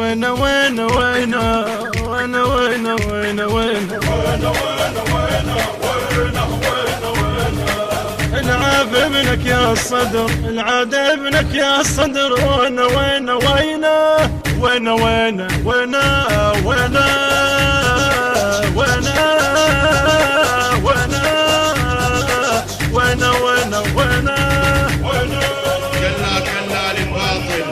وين وين وين وين وين وين وين العاب ابنك يا الصدر، العاد ابنك يا الصدر. وين وين وين وين وين وين وين وين وين وين وين كلا كلا للباطل.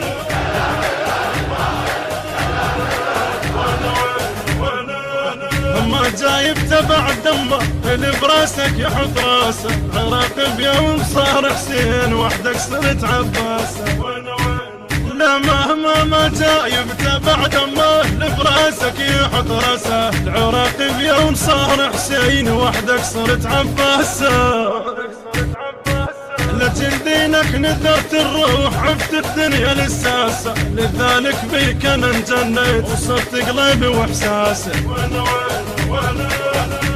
ما جايب تبع دمه اللي براسك يحط راسه، عراقب يوم صار حسين وحدك صرت عباسه. لا مهما ما جايب تبع دمه اللي براسك يحط راسه، العراقب يوم صار حسين وحدك صرت عباسه. لجل دينك نذرت الروح عفت الدنيا للساسة، لذلك بيك انا انجنيت وصرت قلبي واحساسه.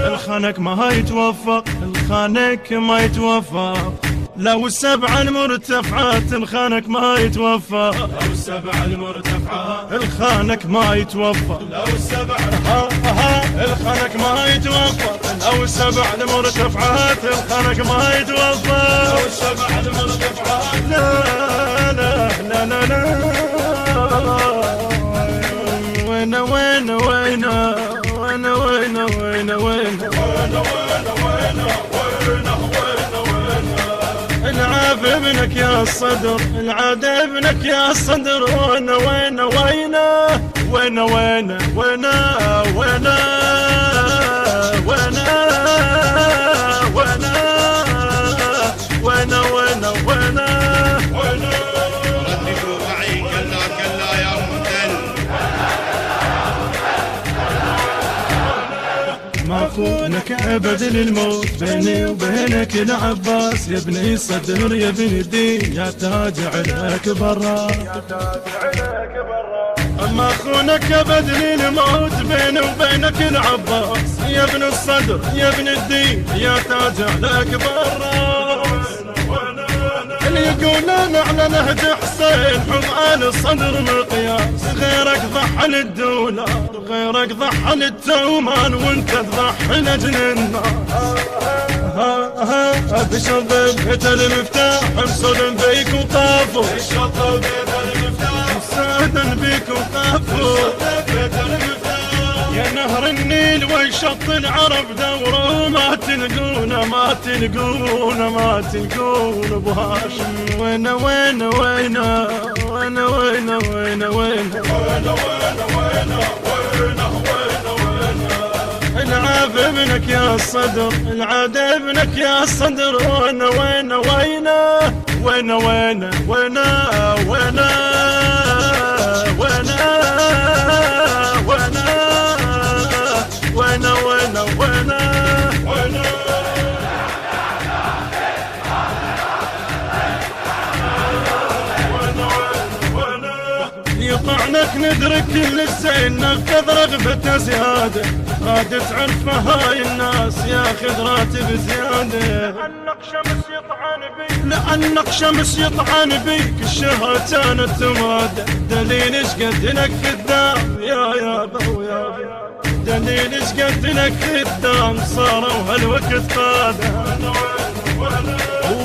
الخانك ما يتوفق، الخانك ما يتوفق، لو السبع المرتفعات الخانك ما يتوفق، لو السبع المرتفعات الخانك ما يتوفق، لو السبع الخانك ما يتوفق، لو السبع المرتفعات الخانك ما يتوفق، لو السبع المرتفعات لا لا لا لا لا. وين وين وين وين وين وين وين العاب ابنك يا الصدر، العاد ابنك يا الصدر. وين وين وين وين وين وين وين وين وين وين وين رددوا معي كلا كلا يا مهتل. ما خونك ابد للموت بيني وبينك العباس، يا ابني صدر يا ابن الدين يا تاج عليك برا. ما خونك ابد للموت بيني وبينك العباس، يا ابن الصدر يا ابن الدين يا تاج عليك برا. اللي يقولون على نهج حسين حمال الصدر مقياس، غيرك ضحى للدولار، غيرك ضحى للتومان، وانت تضحي لاجل الناس. بشرب بيت المفتاح مسودن بيك وقافوا، بشرب بيت المفتاح مسودن بيك وقافوا. يا نهر النيل ويشط العرب دوره، ما تلقون ما تلقون ما تلقون ابو هاشم. وين وين وين وين وين وين وين العاب ابنك يا الصدر، العاد ابنك يا الصدر. وين وين وين وين وين وين وين وين وين وين وين يطعنك ندرك كل الزين نفذ رغبته زياده، غادت عرفه هاي الناس ياخذ راتب زياده. لأنك شمس يطعن بيك، لأنك شمس يطعن بيك الشهر كانت تماده. دليل ايش قد لك خدام يا يابا ويا دليل ايش قد لك خدام صاروا هالوقت قاده.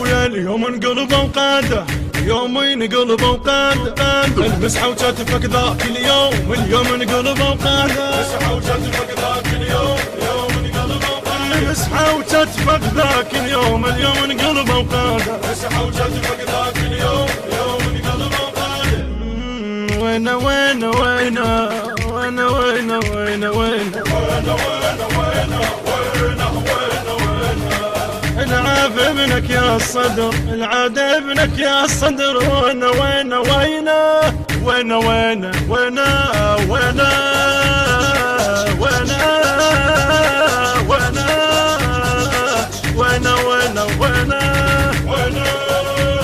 ويا اليوم انقلبوا قاده، يومين قلبوا قاده. المسحة وكتفك ذاك اليوم، اليوم انقلبوا قاده. المسحة وكتفك ذاك اليوم، اليوم انقلبوا قاده. المسحة وكتفك ذاك اليوم، اليوم انقلبوا قاده. المسحة وكتفك ذاك اليوم، اليوم انقلبوا قاده. وين وين وين وين وين وين وين العاب ابنك يا الصدر، العاد ابنك يا الصدر. وين وين وين وين وين وين وين